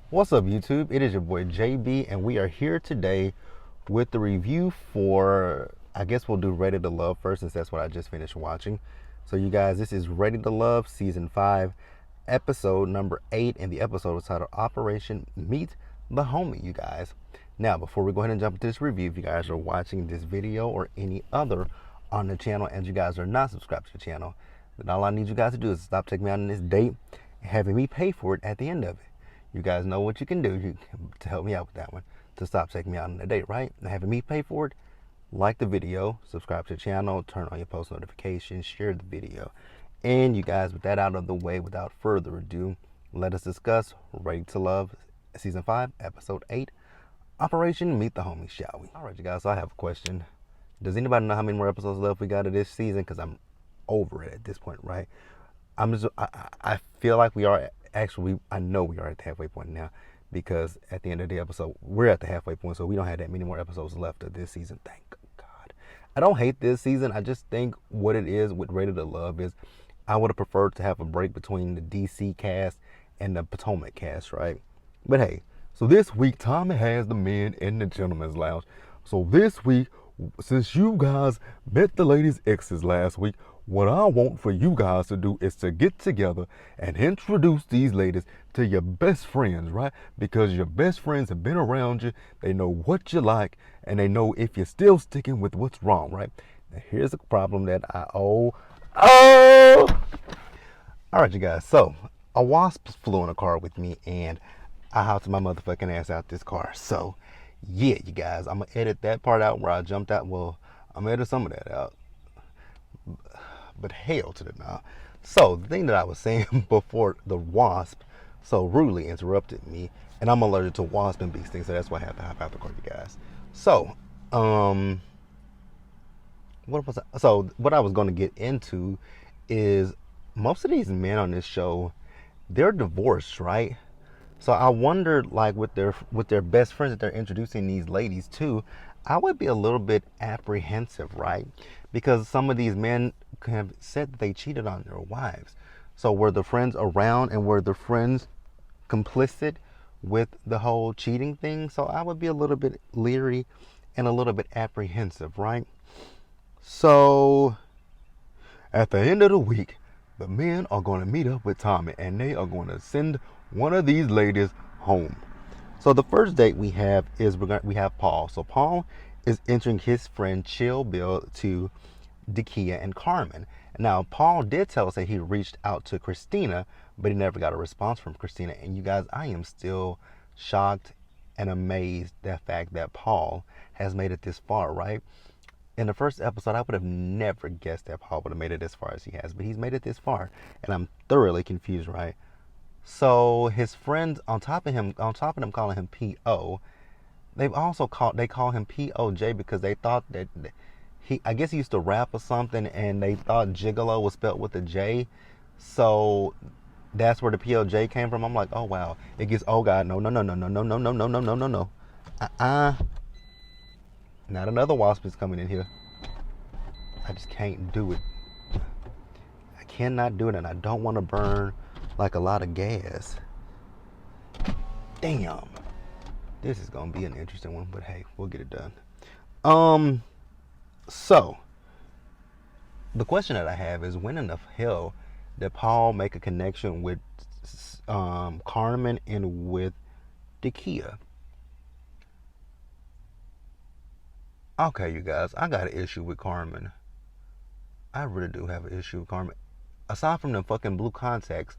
What's up, YouTube? It is your boy JB, and we are here today with the review for, I guess we'll do Ready to Love first, since that's what I just finished watching. So, you guys, this is Ready to Love Season 5, Episode number 8, and the episode is titled Operation Meet the Homie, you guys. Now, before we go ahead and jump into this review, if you guys are watching this video or any other on the channel and you guys are not subscribed to the channel, then all I need you guys to do is stop taking me out on this date and having me pay for it at the end of it. You guys know what you can do to help me out with that one, to stop taking me out on a date, right? And having me pay for it, like the video, subscribe to the channel, turn on your post notifications, share the video. And you guys, with that out of the way, without further ado, let us discuss Ready to Love Season 5, Episode 8, Operation Meet the Homies, shall we? All right, you guys, so I have a question. Does anybody know how many more episodes left we got of this season? Because I'm over it at this point, right? I feel like we are actually, I know we are at the halfway point now, because at the end of the episode, we're at the halfway point, so we don't have that many more episodes left of this season. Thank God. I don't hate this season. I just think what it is with Ready to Love is I would have preferred to have a break between the DC cast and the Potomac cast, right? But hey, so this week, Tommy has the men in the gentleman's lounge. So this week, since you guys met the ladies' exes last week, what I want for you guys to do is to get together and introduce these ladies to your best friends, right? Because your best friends have been around you, they know what you like, and they know if you're still sticking with what's wrong, right? Now here's a problem that oh! All right, you guys, so a wasp flew in a car with me, and I hopped my motherfucking ass out this car. So, yeah, you guys, I'm gonna edit that part out where I jumped out. Well, I'm gonna edit some of that out, but hell to the nah. So the thing that I was saying before the wasp so rudely interrupted me, and I'm allergic to wasp and bee stings, so that's why I have to hop out the car, you guys. So, what I was going to get into is most of these men on this show, they're divorced, right? So I wondered, like, with their best friends that they're introducing these ladies to, I would be a little bit apprehensive, right? Because some of these men have said that they cheated on their wives. So were the friends around, and were the friends complicit with the whole cheating thing? So I would be a little bit leery and a little bit apprehensive, right? So at the end of the week, the men are going to meet up with Tommy, and they are going to send one of these ladies home. So the first date we have is we have Paul. So Paul is entering his friend Chill Bill to Dakia and Carmen. Now Paul did tell us that he reached out to Christina, but he never got a response from Christina. And you guys, I am still shocked and amazed at the fact that Paul has made it this far, right? In the first episode, I would have never guessed that Paul would have made it as far as he has, but he's made it this far, and I'm thoroughly confused, right? So his friends, on top of them calling him P.O., they call him P.O.J. because they thought that I guess he used to rap or something, and they thought gigolo was spelled with a J. So that's where the P.O.J. came from. I'm like, oh wow. It gets, oh God, no, no, no, no, no, no, no, no, no, no, no, no, no. Not another wasp is coming in here. I just can't do it. I cannot do it, and I don't want to burn like a lot of gas. Damn. This is gonna be an interesting one, but hey, we'll get it done. So the question that I have is, when in the hell did Paul make a connection with Carmen and with Dakia? Okay, you guys, I got an issue with Carmen. I really do have an issue with Carmen. Aside from the fucking blue contacts,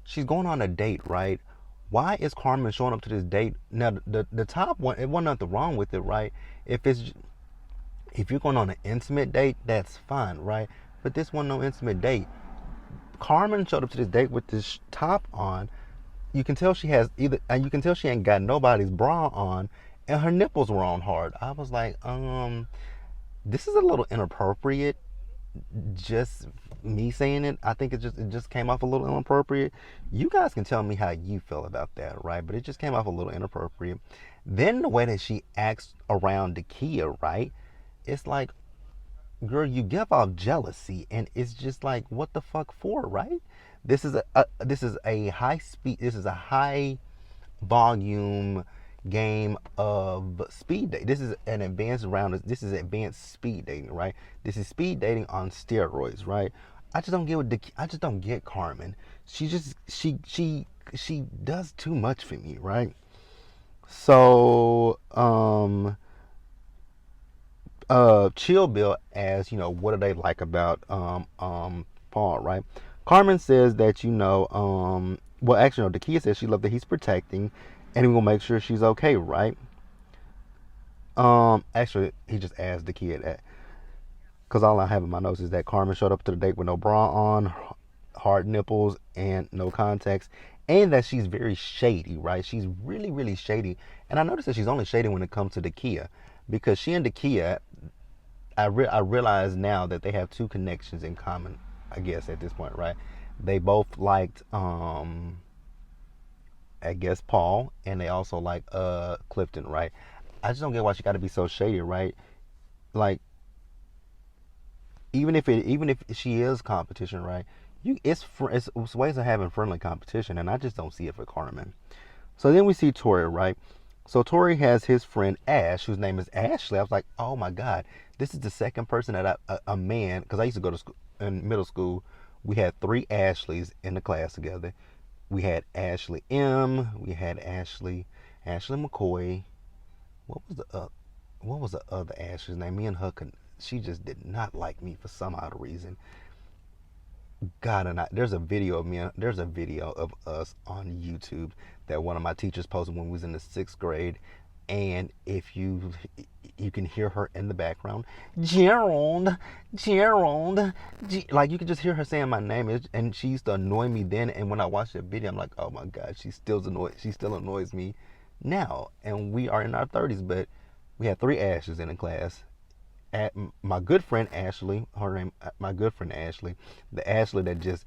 she's going on a date, right? Why is Carmen showing up to this date? Now, the top one, it wasn't nothing wrong with it, right? If you're going on an intimate date, that's fine, right? But this wasn't no intimate date. Carmen showed up to this date with this top on. You can tell she ain't got nobody's bra on, and her nipples were on hard. I was like, this is a little inappropriate. Just me saying it, I think it just came off a little inappropriate. You guys can tell me how you feel about that, right? But it just came off a little inappropriate. Then the way that she acts around Dakia, right? It's like, girl, you give off jealousy, and it's just like, what the fuck for, right? This is a high speed. This is a high volume game of speed dating. This is an advanced round. This is advanced speed dating, right? This is speed dating on steroids, right? I just don't get I just don't get Carmen. She does too much for me, right? So Chill Bill asks, what do they like about Paul, right? Carmen says that, well, actually, no, Dakia says she loves that he's protecting and he will make sure she's okay, right? Actually, he just asked Dakia that because all I have in my notes is that Carmen showed up to the date with no bra on, hard nipples, and no contacts, and that she's very shady, right? She's really, really shady. And I noticed that she's only shady when it comes to Dakia because she and Dakia, I realize now that they have two connections in common. I guess at this point, right? They both liked, I guess Paul, and they also like Clifton, right? I just don't get why she got to be so shady, right? Like even if she is competition, right? It's ways of having friendly competition, and I just don't see it for Carmen. So then we see Tori, right? So Tori has his friend Ash, whose name is Ashley. I was like, oh my God, this is the second person that a man, because I used to go to school in middle school. We had three Ashleys in the class together. We had Ashley M. We had Ashley McCoy. What was the other Ashley's name? Me and her, she just did not like me for some odd reason. God, and there's a video of me. There's a video of us on YouTube that one of my teachers posted when we was in the 6th grade, and if you can hear her in the background, Gerald, Gerald, like you can just hear her saying my name, and she used to annoy me then. And when I watched that video, I'm like, oh my God, she still annoys me now. And we are in our 30s, but we had three Ashes in the class, at my good friend Ashley, her name, my good friend Ashley, the Ashley that just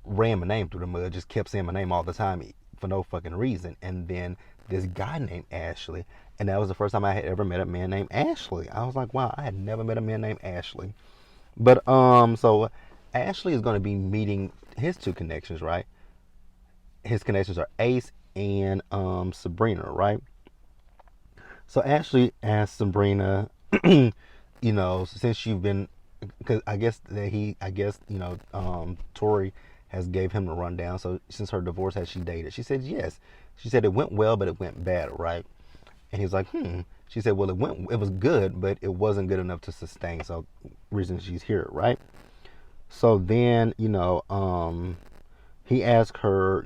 ran my name through the mud, just kept saying my name all the time for no fucking reason. And then this guy named Ashley, and that was the first time I had ever met a man named Ashley. I was like, wow, I had never met a man named Ashley. But so Ashley is going to be meeting his two connections, right? His connections are Ace and Sabrina, right? So Ashley asked Sabrina, since you've been, because I guess Tori has gave him the rundown. So since her divorce, has she dated? She said yes. She said it went well, but it went bad, right? And he was like, She said, well, it was good, but it wasn't good enough to sustain. So reason she's here, right? So then, he asked her,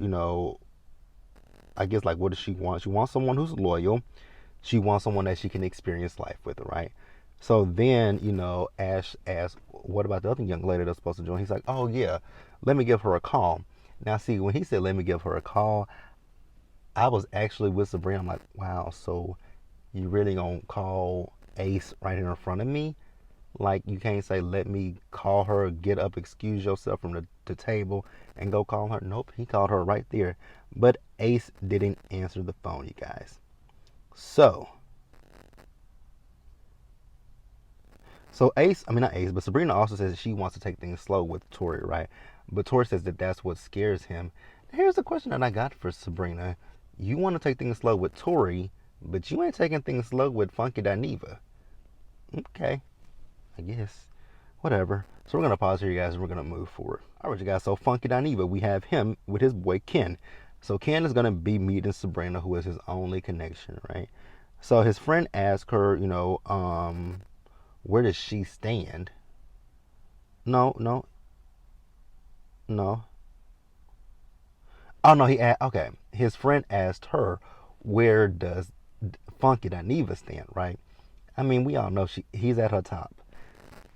I guess like, what does she want? She wants someone who's loyal. She wants someone that she can experience life with, right? So then, Ash asked, what about the other young lady that's supposed to join? He's like, oh, yeah, let me give her a call. Now, see, when he said, let me give her a call, I was actually with Sabrina. I'm like, wow, so you really gonna call Ace right in front of me? Like, you can't say, let me call her, get up, excuse yourself from the table, and go call her. Nope, he called her right there. But Ace didn't answer the phone, you guys. So Ace, I mean not Ace, but Sabrina also says that she wants to take things slow with Tori, right? But Tori says that that's what scares him. Here's the question that I got for Sabrina. You want to take things slow with Tori, but you ain't taking things slow with Funky Dineva. Okay, I guess. Whatever. So we're going to pause here, you guys, and we're going to move forward. All right, you guys, so Funky Dineva, we have him with his boy Ken. So Ken is going to be meeting Sabrina, who is his only connection, right? So his friend asked her, where does she stand? No, no, no. Oh no, okay. His friend asked her, where does Funky Dineva stand? Right? I mean, we all know he's at her top.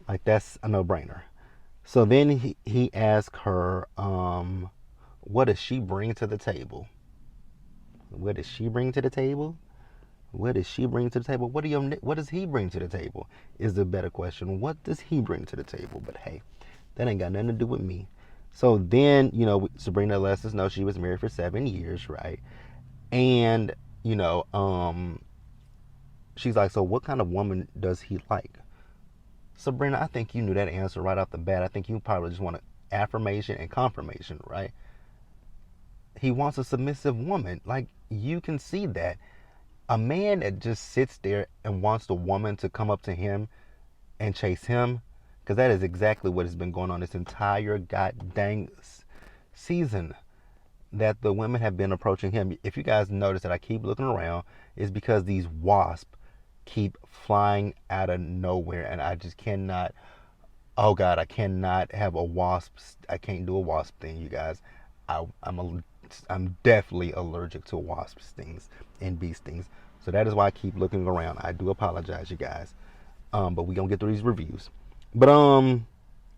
Like that's a no-brainer. So then he asked her, what does she bring to the table? What does she bring to the table? What does she bring to the table? What does he bring to the table? Is the better question. What does he bring to the table? But hey, that ain't got nothing to do with me. So then, Sabrina lets us know she was married for 7 years, right? And, she's like, so what kind of woman does he like? Sabrina, I think you knew that answer right off the bat. I think you probably just want affirmation and confirmation, right? He wants a submissive woman. Like, you can see that a man that just sits there and wants the woman to come up to him and chase him, because that is exactly what has been going on this entire god dang season, that the women have been approaching him. If you guys notice that I keep looking around, it's because these wasps keep flying out of nowhere, and I just cannot. Oh God, I cannot have a wasp. I can't do a wasp thing, you guys. I'm definitely allergic to wasp stings and bee stings. So that is why I keep looking around. I do apologize, you guys. But we gonna get through these reviews. But I'm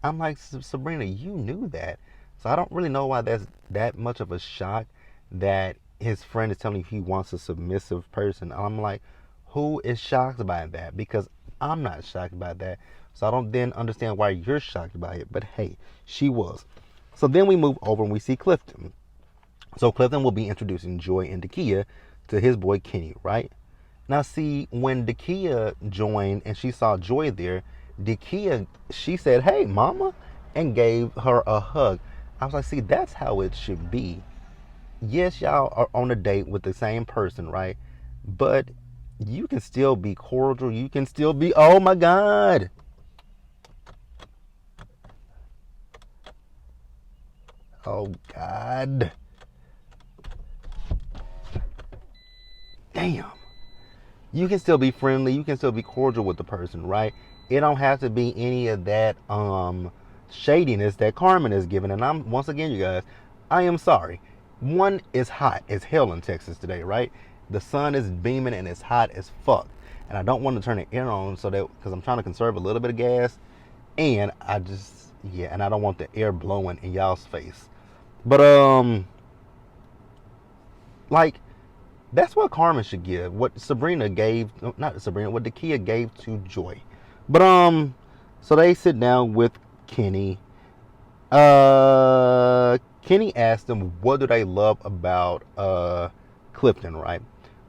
like, Sabrina, you knew that. So I don't really know why that's that much of a shock that his friend is telling you he wants a submissive person. I'm like, who is shocked by that? Because I'm not shocked by that. So I don't then understand why you're shocked by it. But hey, she was. So then we move over and we see Clifton. So Clifton will be introducing Joy and Dakia to his boy Kenny, right? Now see, when Dakia joined and she saw Joy there, Dakia, she said, "Hey, mama," and gave her a hug. I was like, see, that's how it should be. Yes, y'all are on a date with the same person, right? But you can still be cordial. You can still be, oh my God. Oh God. Damn. You can still be friendly. You can still be cordial with the person, right? It don't have to be any of that shadiness that Carmen is giving. And I'm once again, you guys, I am sorry. One is hot as hell in Texas today, right? The sun is beaming and it's hot as fuck. And I don't want to turn the air on so that because I'm trying to conserve a little bit of gas. And I just and I don't want the air blowing in y'all's face. But like that's what Carmen should give. What Sabrina gave, not Sabrina, what Dakia gave to Joy. But so they sit down with Kenny. Kenny asked them what do they love about Clifton, right?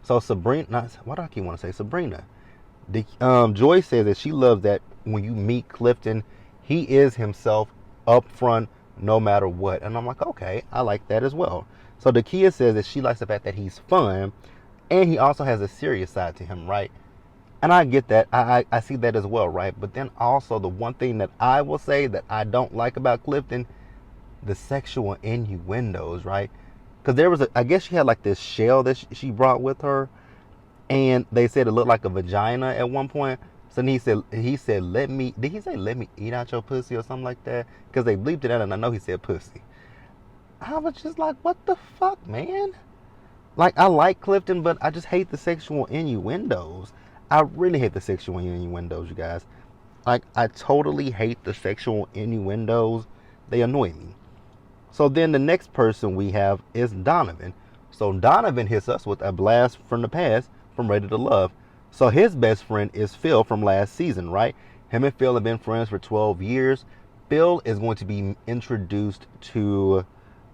So Sabrina, why do I keep want to say Sabrina? Joy says that she loves that when you meet Clifton, he is himself up front no matter what. And I'm like, okay, I like that as well. So Dakia says that she likes the fact that he's fun and he also has a serious side to him, right? And I get that. I see that as well, right? But then also the one thing that I will say that I don't like about Clifton, the sexual innuendos, right? Because there was I guess she had like this shell that she brought with her, and they said it looked like a vagina at one point. So then he said, did he say, let me eat out your pussy or something like that? Because they bleeped it out and I know he said pussy. I was just like, what the fuck, man? Like, I like Clifton, but I just hate the sexual innuendos. I really hate the sexual innuendos, you guys. Like, I totally hate the sexual innuendos. They annoy me. So then the next person we have is Donovan. So Donovan hits us with a blast from the past from Ready to Love. So his best friend is Phil from last season, right? Him and Phil have been friends for 12 years. Phil is going to be introduced to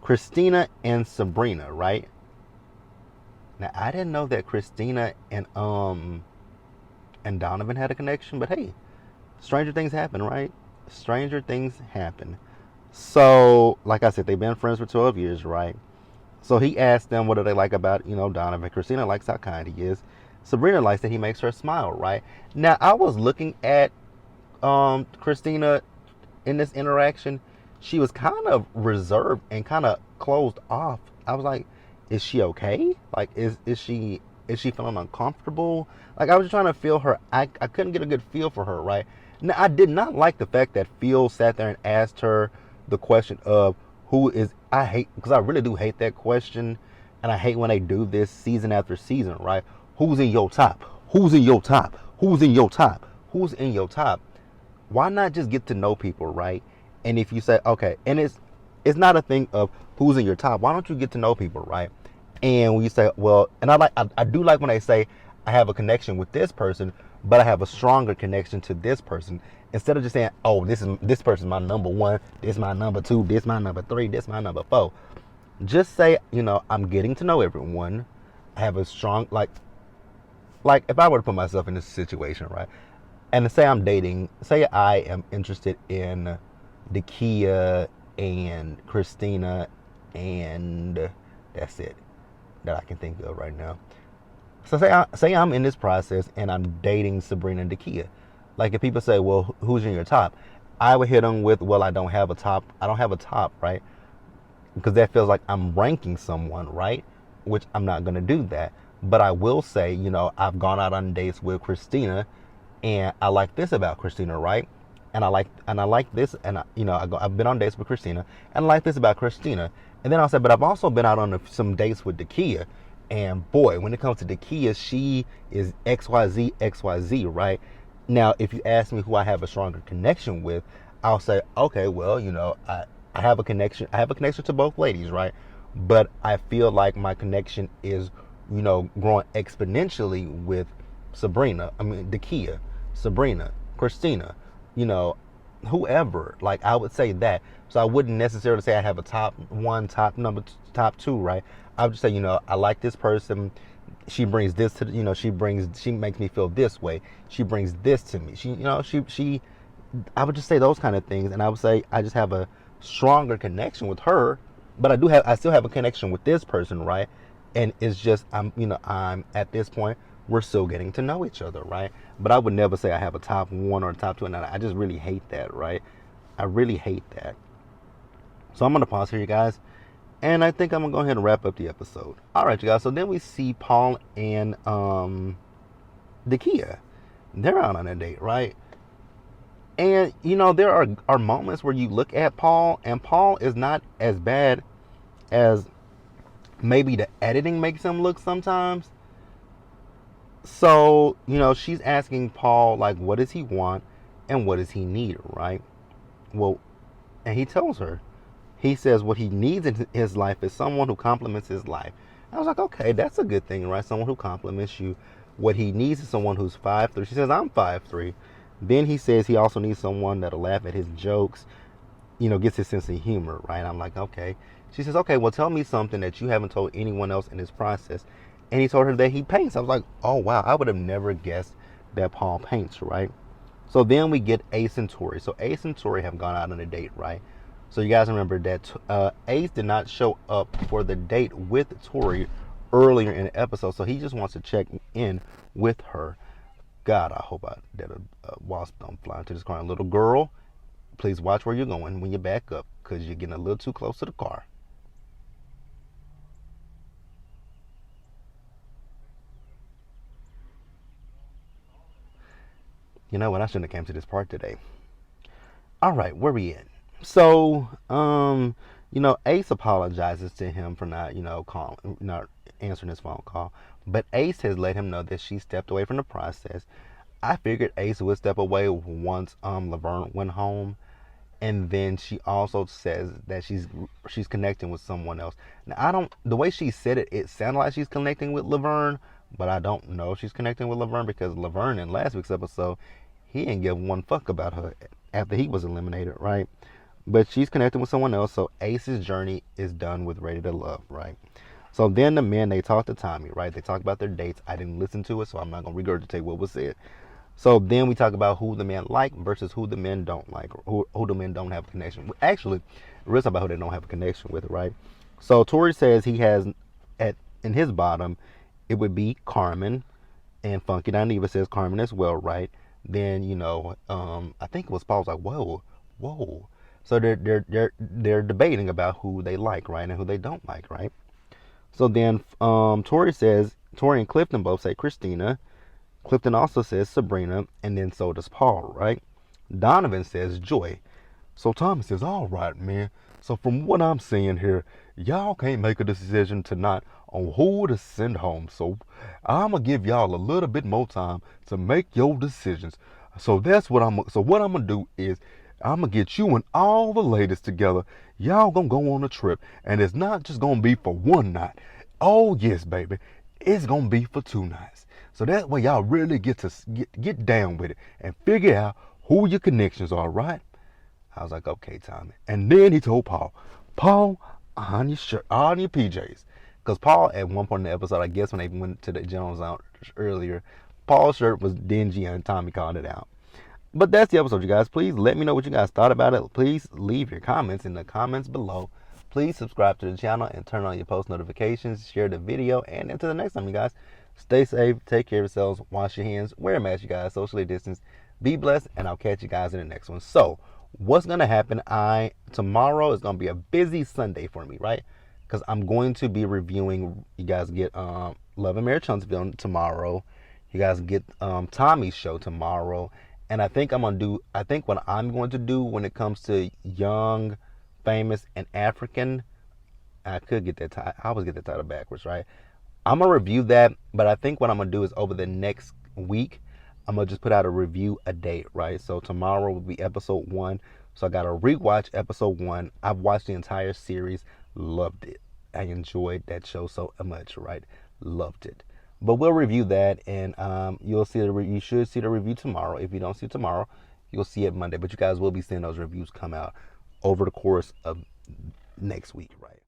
Christina and Sabrina, right? Now I didn't know that Christina and Donovan had a connection, but hey, stranger things happen, right? Stranger things happen. So, like I said, they've been friends for 12 years, right? So he asked them what do they like about, Donovan. Christina likes how kind he is. Sabrina likes that he makes her smile, right? Now, I was looking at Christina in this interaction. She was kind of reserved and kind of closed off. I was like, is she okay? Like, is she feeling uncomfortable? Like, I was just trying to feel her. I couldn't get a good feel for her, right? Now, I did not like the fact that Phil sat there and asked her the question of I hate, because I really do hate that question. And I hate when they do this season after season, right? Who's in your top? Who's in your top? Who's in your top? Who's in your top? Why not just get to know people, right? And if you say, okay, and it's not a thing of who's in your top. Why don't you get to know people, right? And when you say, well, and I do like when they say, I have a connection with this person, but I have a stronger connection to this person. Instead of just saying, oh, this person's my number one, this my number two, this my number three, this my number four. Just say, I'm getting to know everyone. I have a strong, like if I were to put myself in this situation, right? And to say I'm dating, say I am interested in Dakia and Christina and that's it. that I can think of right now. So say I'm in this process and I'm dating Sabrina and Dakia. Like if people say, well, who's in your top? I would hit them with, well, I don't have a top. I don't have a top, right? Because that feels like I'm ranking someone, right? Which I'm not going to do that. But I will say, I've gone out on dates with Christina, and I like this about Christina, right? And I like this, and I've been on dates with Christina, and I like this about Christina. And then I'll say, but I've also been out on some dates with Dakia, and boy, when it comes to Dakia, she is XYZ, XYZ, right? Now, if you ask me who I have a stronger connection with, I'll say, okay, well, I have a connection. I have a connection to both ladies, right? But I feel like my connection is, growing exponentially with Dakia, Sabrina, Christina, you know, whoever. Like I would say that. So I wouldn't necessarily say I have a top one, top number, top two, right? I would just say, I like this person. She brings this to, she makes me feel this way. She brings this to me. I would just say those kind of things, and I would say I just have a stronger connection with her, but I still have a connection with this person, right? And it's just I'm at this point we're still getting to know each other, right? But I would never say I have a top one or a top two, and I just really hate that, right? I really hate that. So I'm gonna pause here, you guys, and I think I'm gonna go ahead and wrap up the episode. All right, you guys. So then we see Paul and Dakia. They're out on a date, right? And there are moments where you look at Paul, and Paul is not as bad as maybe the editing makes him look sometimes. So, she's asking Paul, like, what does he want and what does he need, right? Well, and he tells her, he says what he needs in his life is someone who compliments his life. I was like, okay, that's a good thing, right? Someone who compliments you. What he needs is someone who's 5'3". She says, I'm 5'3". Then he says he also needs someone that'll laugh at his jokes, gets his sense of humor, right? I'm like, okay. She says, okay, well, tell me something that you haven't told anyone else in this process. And he told her that he paints. I was like, oh, wow, I would have never guessed that Paul paints, right? So then we get Ace and Tori. So Ace and Tori have gone out on a date, right? So you guys remember that Ace did not show up for the date with Tori earlier in the episode. So he just wants to check in with her. God, I hope that a wasp don't fly into this car. And little girl, please watch where you're going when you back up, because you're getting a little too close to the car. You know what? I shouldn't have came to this part today. All right, where we at? So, Ace apologizes to him for not, not answering his phone call. But Ace has let him know that she stepped away from the process. I figured Ace would step away once Laverne went home, and then she also says that she's connecting with someone else. Now the way she said it, it sounded like she's connecting with Laverne, but I don't know if she's connecting with Laverne, because Laverne in last week's episode, he didn't give one fuck about her after he was eliminated, right? But she's connecting with someone else, so Ace's journey is done with Ready to Love, right? So then the men, they talk to Tommy, right? They talk about their dates. I didn't listen to it, so I'm not going to regurgitate what was said. So then we talk about who the men like versus who the men don't like, or who the men don't have a connection with. Actually, we're talking about who they don't have a connection with, right? So Tori says he has, in his bottom, it would be Carmen, and Funky Dineva says Carmen as well, right? Then I think it was Paul's like, whoa. So they're debating about who they like, right, and who they don't like, right? So then Tori and Clifton both say Christina. Clifton also says Sabrina, and then so does Paul, right? Donovan says Joy. So Thomas says, all right, man. So from what I'm seeing here, y'all can't make a decision tonight on who to send home. So I'm going to give y'all a little bit more time to make your decisions. So what I'm going to do is I'm going to get you and all the ladies together. Y'all going to go on a trip. And it's not just going to be for one night. Oh, yes, baby. It's going to be for 2 nights. So that way y'all really get to get down with it and figure out who your connections are, right? I was like, okay, Tommy. And then he told Paul, on your shirt, on your PJs. Because Paul, at one point in the episode, I guess when they went to the general zone earlier, Paul's shirt was dingy and Tommy called it out. But that's the episode, you guys. Please let me know what you guys thought about it. Please leave your comments in the comments below. Please subscribe to the channel and turn on your post notifications. Share the video. And until the next time, you guys, stay safe, take care of yourselves, wash your hands, wear a mask, you guys, socially distance. Be blessed, and I'll catch you guys in the next one. So, what's gonna happen? Tomorrow is gonna be a busy Sunday for me, right? Because I'm going to be reviewing. You guys get Love and Marriage Huntsville tomorrow. You guys get Tommy's show tomorrow, and I think what I'm going to do when it comes to young, famous, and African. I could get that. I always get the title backwards, right? I'm gonna review that, but I think what I'm gonna do is over the next week, I'm gonna just put out a review a date, right? So tomorrow will be episode 1. So I gotta rewatch episode 1. I've watched the entire series, loved it. I enjoyed that show so much, right? Loved it. But we'll review that, and you should see the review tomorrow. If you don't see it tomorrow, you'll see it Monday. But you guys will be seeing those reviews come out over the course of next week, right?